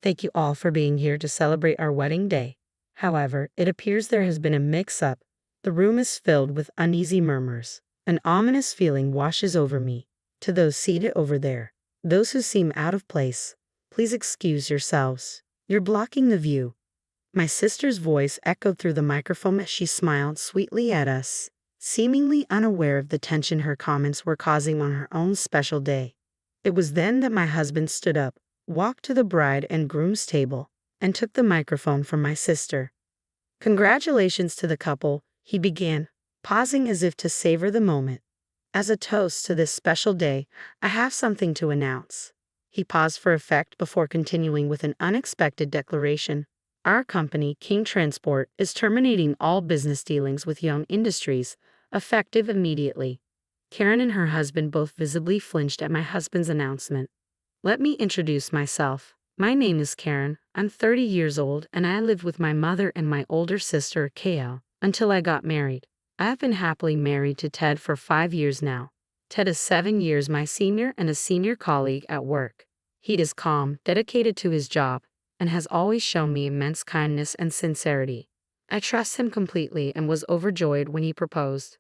Thank you all for being here to celebrate our wedding day. However, it appears there has been a mix-up. The room is filled with uneasy murmurs. An ominous feeling washes over me. To those seated over there, those who seem out of place, please excuse yourselves. You're blocking the view. My sister's voice echoed through the microphone as she smiled sweetly at us, seemingly unaware of the tension her comments were causing on her own special day. It was then that my husband stood up, walked to the bride and groom's table, and took the microphone from my sister. "Congratulations to the couple," he began, pausing as if to savor the moment. "As a toast to this special day, I have something to announce." He paused for effect before continuing with an unexpected declaration. "Our company, King Transport, is terminating all business dealings with Young Industries, effective immediately." Karen and her husband both visibly flinched at my husband's announcement. Let me introduce myself. My name is Karen. I'm 30 years old and I lived with my mother and my older sister, Kale, until I got married. I have been happily married to Ted for 5 years now. Ted is 7 years my senior and a senior colleague at work. He is calm, dedicated to his job, and has always shown me immense kindness and sincerity. I trust him completely and was overjoyed when he proposed.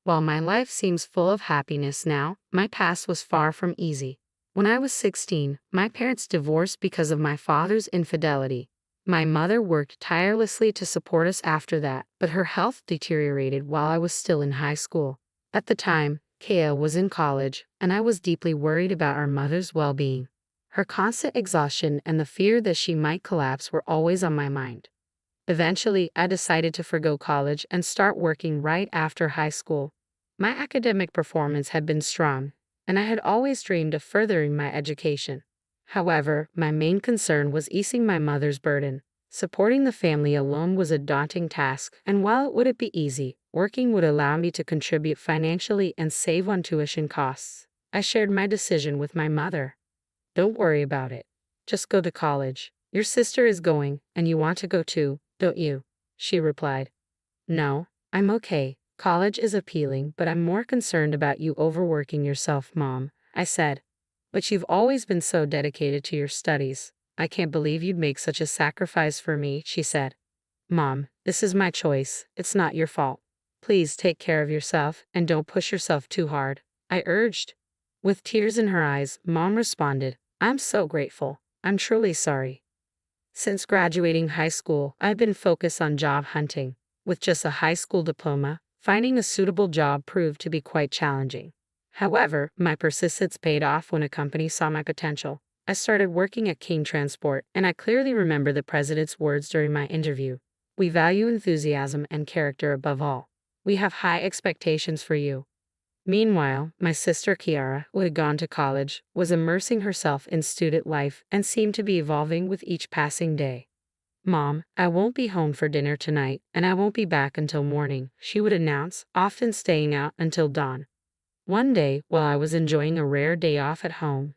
While my life seems full of happiness now, my past was far from easy. When I was 16, my parents divorced because of my father's infidelity. My mother worked tirelessly to support us after that, but her health deteriorated while I was still in high school. At the time, Kale was in college, and I was deeply worried about our mother's well-being. Her constant exhaustion and the fear that she might collapse were always on my mind. Eventually, I decided to forgo college and start working right after high school. My academic performance had been strong, and I had always dreamed of furthering my education. However, my main concern was easing my mother's burden. Supporting the family alone was a daunting task, and while it wouldn't be easy, working would allow me to contribute financially and save on tuition costs. I shared my decision with my mother. "Don't worry about it. Just go to college. Your sister is going, and you want to go too, don't you?" she replied. "No, I'm okay. College is appealing, but I'm more concerned about you overworking yourself, Mom," I said. "But you've always been so dedicated to your studies. I can't believe you'd make such a sacrifice for me," she said. "Mom, this is my choice. It's not your fault. Please take care of yourself and don't push yourself too hard," I urged. With tears in her eyes, Mom responded, "I'm so grateful. I'm truly sorry." Since graduating high school, I've been focused on job hunting. With just a high school diploma, finding a suitable job proved to be quite challenging. However, my persistence paid off when a company saw my potential. I started working at King Transport, and I clearly remember the president's words during my interview. "We value enthusiasm and character above all. We have high expectations for you." Meanwhile, my sister Kiara, who had gone to college, was immersing herself in student life and seemed to be evolving with each passing day. "Mom, I won't be home for dinner tonight, and I won't be back until morning," she would announce, often staying out until dawn. One day, while I was enjoying a rare day off at home,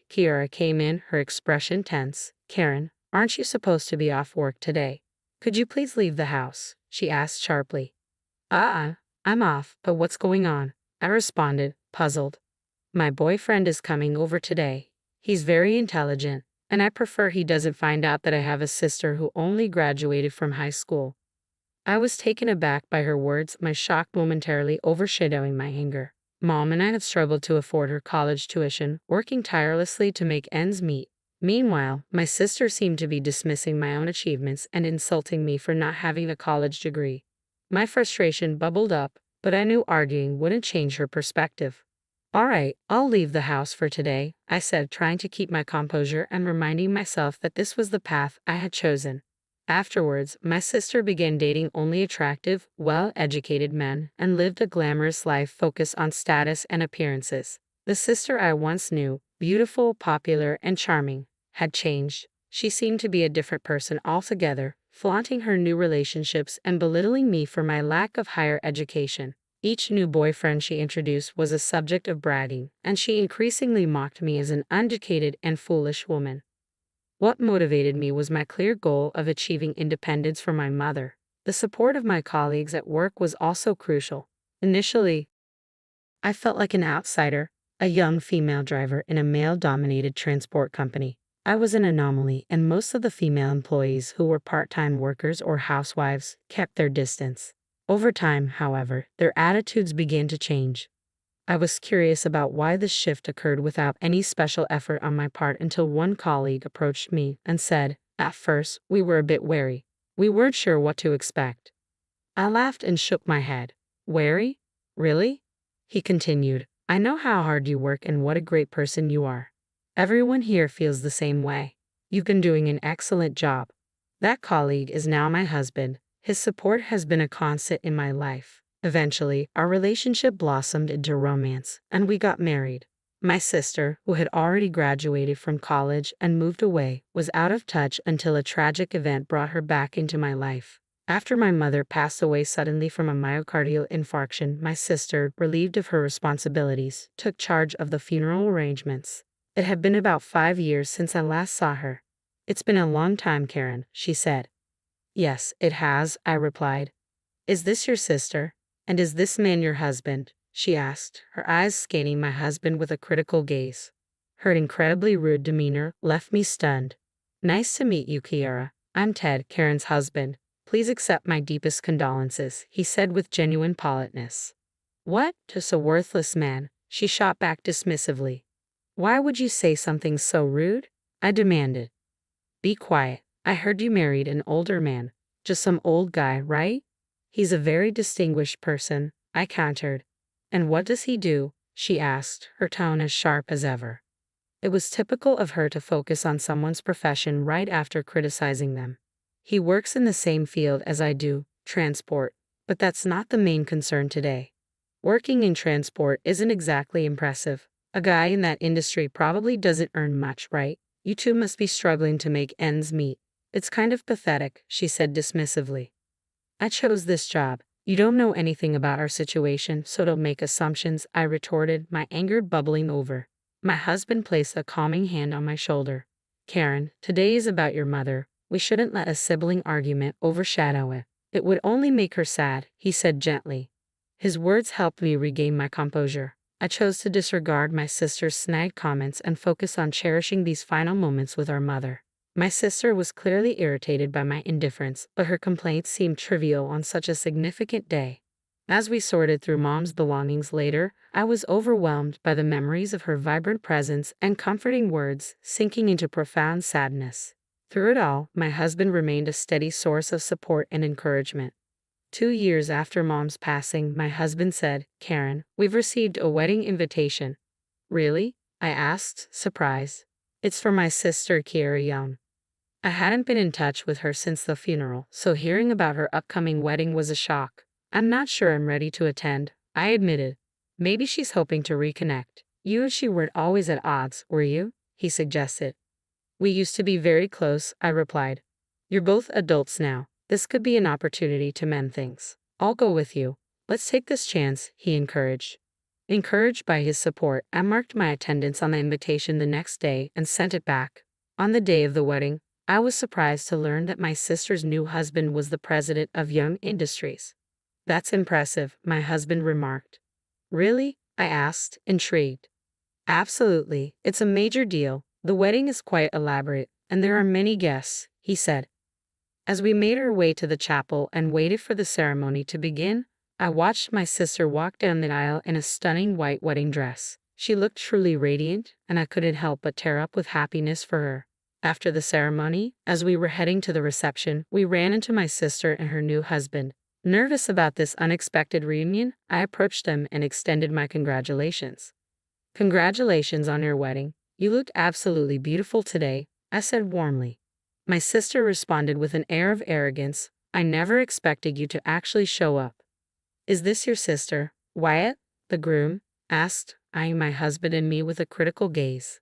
Kiara came in, her expression tense. "Karen, aren't you supposed to be off work today? Could you please leave the house?" she asked sharply. I'm off, but what's going on?" I responded, puzzled. "My boyfriend is coming over today. He's very intelligent, and I prefer he doesn't find out that I have a sister who only graduated from high school." I was taken aback by her words, my shock momentarily overshadowing my anger. Mom and I had struggled to afford her college tuition, working tirelessly to make ends meet. Meanwhile, my sister seemed to be dismissing my own achievements and insulting me for not having a college degree. My frustration bubbled up, but I knew arguing wouldn't change her perspective. "All right, I'll leave the house for today," I said, trying to keep my composure and reminding myself that this was the path I had chosen. Afterwards, my sister began dating only attractive, well-educated men and lived a glamorous life focused on status and appearances. The sister I once knew, beautiful, popular, and charming, had changed. She seemed to be a different person altogether, flaunting her new relationships and belittling me for my lack of higher education. Each new boyfriend she introduced was a subject of bragging, and she increasingly mocked me as an uneducated and foolish woman. What motivated me was my clear goal of achieving independence for my mother. The support of my colleagues at work was also crucial. Initially, I felt like an outsider, a young female driver in a male-dominated transport company. I was an anomaly, and most of the female employees who were part-time workers or housewives kept their distance. Over time, however, their attitudes began to change. I was curious about why this shift occurred without any special effort on my part until one colleague approached me and said, "At first, we were a bit wary. We weren't sure what to expect." I laughed and shook my head. "Wary? Really?" He continued, "I know how hard you work and what a great person you are. Everyone here feels the same way. You've been doing an excellent job." That colleague is now my husband. His support has been a constant in my life. Eventually, our relationship blossomed into romance, and we got married. My sister, who had already graduated from college and moved away, was out of touch until a tragic event brought her back into my life. After my mother passed away suddenly from a myocardial infarction, my sister, relieved of her responsibilities, took charge of the funeral arrangements. It had been about 5 years since I last saw her. "It's been a long time, Karen," she said. "Yes, it has," I replied. "Is this your sister? And is this man your husband?" she asked, her eyes scanning my husband with a critical gaze. Her incredibly rude demeanor left me stunned. "Nice to meet you, Kiara. I'm Ted, Karen's husband. Please accept my deepest condolences," he said with genuine politeness. "What? Just a worthless man," she shot back dismissively. "Why would you say something so rude?" I demanded. "Be quiet. I heard you married an older man. Just some old guy, right?" "He's a very distinguished person," I countered. "And what does he do?" she asked, her tone as sharp as ever. It was typical of her to focus on someone's profession right after criticizing them. "He works in the same field as I do, transport, but that's not the main concern today." Working in transport isn't exactly impressive. A guy in that industry probably doesn't earn much, right? "You two must be struggling to make ends meet. It's kind of pathetic," she said dismissively. "I chose this job. You don't know anything about our situation, so don't make assumptions," I retorted, my anger bubbling over. My husband placed a calming hand on my shoulder. "Karen, today is about your mother. We shouldn't let a sibling argument overshadow it. It would only make her sad," he said gently. His words helped me regain my composure. I chose to disregard my sister's snide comments and focus on cherishing these final moments with our mother. My sister was clearly irritated by my indifference, but her complaints seemed trivial on such a significant day. As we sorted through Mom's belongings later, I was overwhelmed by the memories of her vibrant presence and comforting words, sinking into profound sadness. Through it all, my husband remained a steady source of support and encouragement. 2 years after Mom's passing, my husband said, "Karen, we've received a wedding invitation." "Really?" I asked, surprised. "It's for my sister, Kiara Young." I hadn't been in touch with her since the funeral, so hearing about her upcoming wedding was a shock. "I'm not sure I'm ready to attend," I admitted. "Maybe she's hoping to reconnect." "You and she weren't always at odds, were you?" he suggested. "We used to be very close," I replied. "You're both adults now. This could be an opportunity to mend things. I'll go with you. Let's take this chance," he encouraged. Encouraged by his support, I marked my attendance on the invitation the next day and sent it back. On the day of the wedding, I was surprised to learn that my sister's new husband was the president of Young Industries. "That's impressive," my husband remarked. "Really?" I asked, intrigued. "Absolutely. It's a major deal. The wedding is quite elaborate, and there are many guests," he said. As we made our way to the chapel and waited for the ceremony to begin, I watched my sister walk down the aisle in a stunning white wedding dress. She looked truly radiant, and I couldn't help but tear up with happiness for her. After the ceremony, as we were heading to the reception, we ran into my sister and her new husband. Nervous about this unexpected reunion, I approached them and extended my congratulations. "Congratulations on your wedding. You look absolutely beautiful today," I said warmly. My sister responded with an air of arrogance. "I never expected you to actually show up." "Is this your sister, Wyatt, the groom?" asked, eyeing my husband and me with a critical gaze.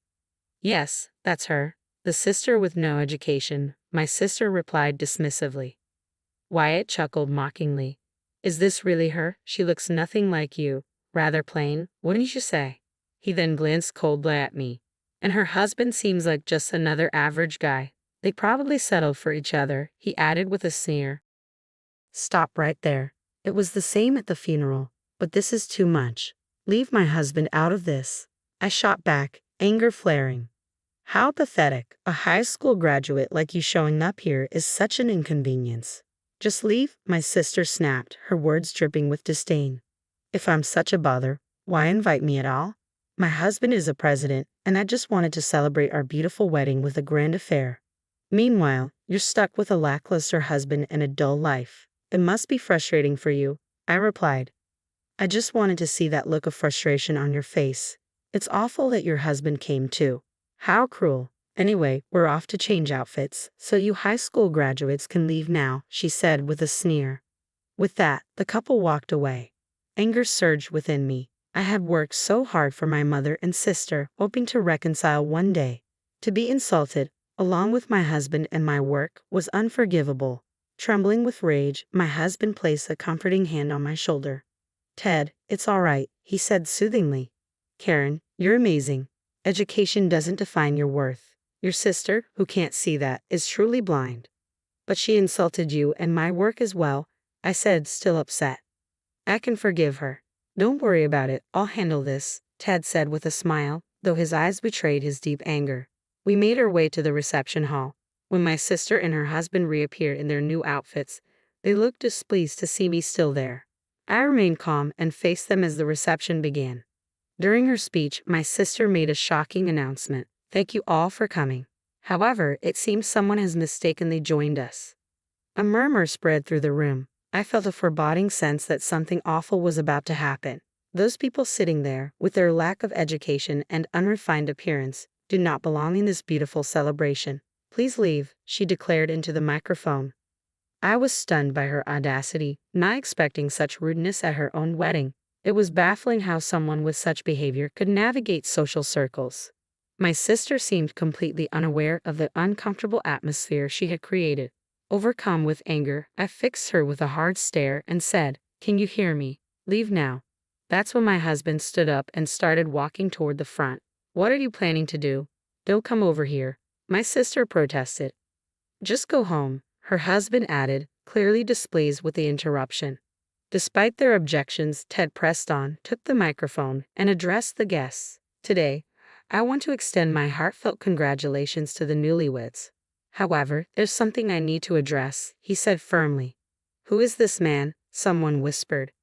"Yes, that's her. The sister with no education," my sister replied dismissively. Wyatt chuckled mockingly. "Is this really her? She looks nothing like you. Rather plain, wouldn't you say?" He then glanced coldly at me. "And her husband seems like just another average guy. They probably settled for each other," he added with a sneer. "Stop right there. It was the same at the funeral, but this is too much. Leave my husband out of this," I shot back, anger flaring. How pathetic. A high school graduate like you showing up here is such an inconvenience. Just leave, my sister snapped, her words dripping with disdain. If I'm such a bother, why invite me at all? My husband is a president, and I just wanted to celebrate our beautiful wedding with a grand affair. Meanwhile, you're stuck with a lackluster husband and a dull life. It must be frustrating for you, I replied. I just wanted to see that look of frustration on your face. It's awful that your husband came too. How cruel. Anyway, we're off to change outfits, so you high school graduates can leave now, she said with a sneer. With that, the couple walked away. Anger surged within me. I had worked so hard for my mother and sister, hoping to reconcile one day. To be insulted, along with my husband and my work, was unforgivable. Trembling with rage, my husband placed a comforting hand on my shoulder. Ted, it's all right, he said soothingly. Karen, you're amazing. Education doesn't define your worth. Your sister, who can't see that, is truly blind. But she insulted you and my work as well, I said, still upset. I can forgive her. Don't worry about it, I'll handle this, Ted said with a smile, though his eyes betrayed his deep anger. We made our way to the reception hall. When my sister and her husband reappeared in their new outfits, they looked displeased to see me still there. I remained calm and faced them as the reception began. During her speech, my sister made a shocking announcement. Thank you all for coming. However, it seems someone has mistakenly joined us. A murmur spread through the room. I felt a foreboding sense that something awful was about to happen. Those people sitting there, with their lack of education and unrefined appearance, do not belong in this beautiful celebration. Please leave, she declared into the microphone. I was stunned by her audacity, not expecting such rudeness at her own wedding. It was baffling how someone with such behavior could navigate social circles. My sister seemed completely unaware of the uncomfortable atmosphere she had created. Overcome with anger, I fixed her with a hard stare and said, "Can you hear me? Leave now." That's when my husband stood up and started walking toward the front. What are you planning to do? Don't come over here, my sister protested. Just go home, her husband added, clearly displeased with the interruption. Despite their objections, Ted pressed on, took the microphone, and addressed the guests. Today, I want to extend my heartfelt congratulations to the newlyweds. However, there's something I need to address, he said firmly. Who is this man? Someone whispered.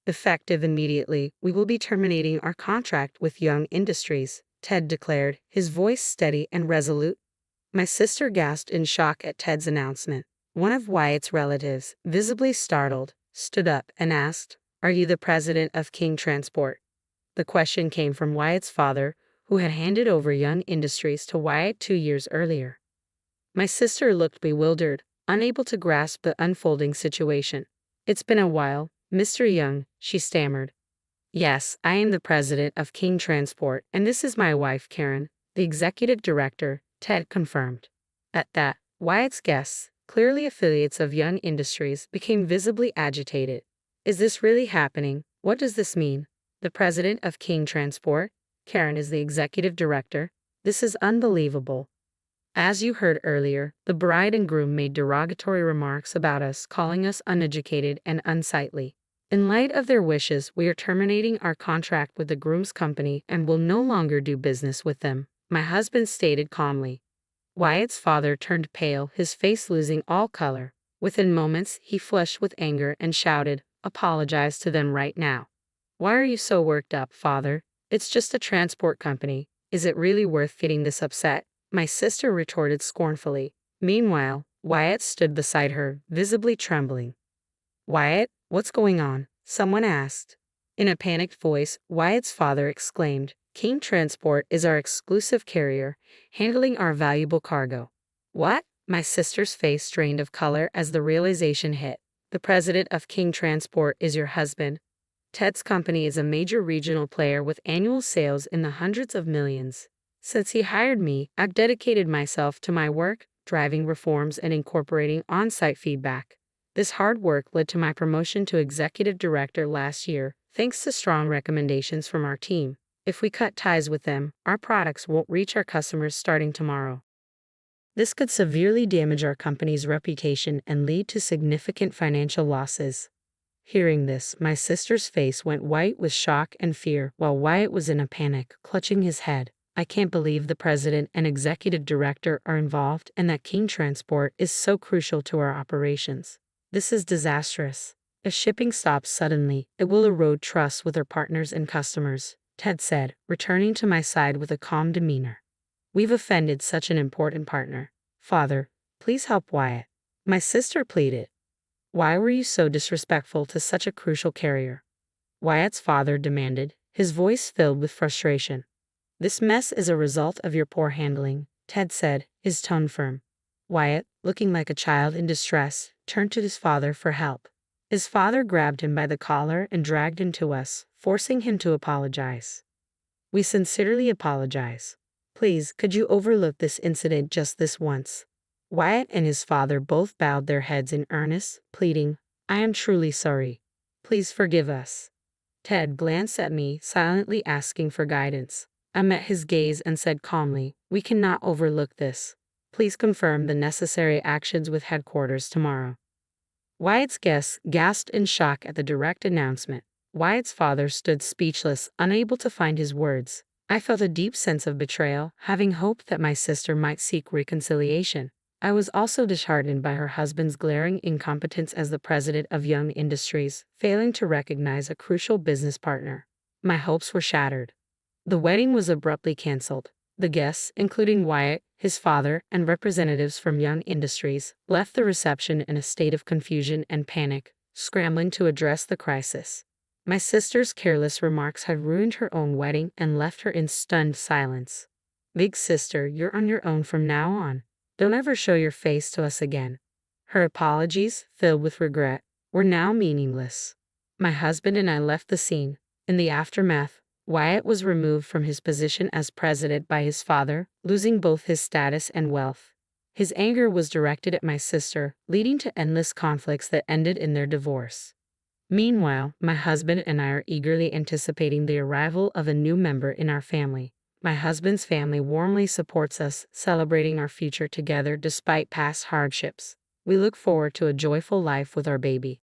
Effective immediately, we will be terminating our contract with Young Industries, Ted declared, his voice steady and resolute. My sister gasped in shock at Ted's announcement. One of Wyatt's relatives, visibly startled, stood up and asked, "Are you the president of King Transport?" The question came from Wyatt's father, who had handed over Young Industries to Wyatt 2 years earlier. My sister looked bewildered, unable to grasp the unfolding situation. It's been a while, Mr. Young, she stammered. Yes, I am the president of King Transport, and this is my wife, Karen, the executive director, Ted confirmed. At that, Wyatt's guests, clearly affiliates of Young Industries, became visibly agitated. Is this really happening? What does this mean? The president of King Transport? Karen is the executive director? This is unbelievable. As you heard earlier, the bride and groom made derogatory remarks about us, calling us uneducated and unsightly. In light of their wishes, we are terminating our contract with the groom's company and will no longer do business with them, my husband stated calmly. Wyatt's father turned pale, his face losing all color. Within moments, he flushed with anger and shouted, "Apologize to them right now." Why are you so worked up, father? It's just a transport company. Is it really worth getting this upset? My sister retorted scornfully. Meanwhile, Wyatt stood beside her, visibly trembling. Wyatt, what's going on? Someone asked. In a panicked voice, Wyatt's father exclaimed, "King Transport is our exclusive carrier, handling our valuable cargo." What? My sister's face drained of color as the realization hit. The president of King Transport is your husband. Ted's company is a major regional player with annual sales in the hundreds of millions. Since he hired me, I've dedicated myself to my work, driving reforms and incorporating on-site feedback. This hard work led to my promotion to executive director last year, thanks to strong recommendations from our team. If we cut ties with them, our products won't reach our customers starting tomorrow. This could severely damage our company's reputation and lead to significant financial losses. Hearing this, my sister's face went white with shock and fear, while Wyatt was in a panic, clutching his head. I can't believe the president and executive director are involved and that King Transport is so crucial to our operations. This is disastrous. If shipping stops suddenly, it will erode trust with our partners and customers, Ted said, returning to my side with a calm demeanor. We've offended such an important partner. Father, please help Wyatt. My sister pleaded. Why were you so disrespectful to such a crucial carrier? Wyatt's father demanded, his voice filled with frustration. This mess is a result of your poor handling, Ted said, his tone firm. Wyatt, looking like a child in distress, turned to his father for help. His father grabbed him by the collar and dragged him to us, forcing him to apologize. We sincerely apologize. Please, could you overlook this incident just this once? Wyatt and his father both bowed their heads in earnest, pleading, I am truly sorry. Please forgive us. Ted glanced at me, silently asking for guidance. I met his gaze and said calmly, we cannot overlook this. Please confirm the necessary actions with headquarters tomorrow. Wyatt's guests gasped in shock at the direct announcement. Wyatt's father stood speechless, unable to find his words. I felt a deep sense of betrayal, having hoped that my sister might seek reconciliation. I was also disheartened by her husband's glaring incompetence as the president of Young Industries, failing to recognize a crucial business partner. My hopes were shattered. The wedding was abruptly canceled. The guests, including Wyatt, his father, and representatives from Young Industries, left the reception in a state of confusion and panic, scrambling to address the crisis. My sister's careless remarks had ruined her own wedding and left her in stunned silence. Big sister, you're on your own from now on. Don't ever show your face to us again. Her apologies, filled with regret, were now meaningless. My husband and I left the scene. In the aftermath, Wyatt was removed from his position as president by his father, losing both his status and wealth. His anger was directed at my sister, leading to endless conflicts that ended in their divorce. Meanwhile, my husband and I are eagerly anticipating the arrival of a new member in our family. My husband's family warmly supports us, celebrating our future together despite past hardships. We look forward to a joyful life with our baby.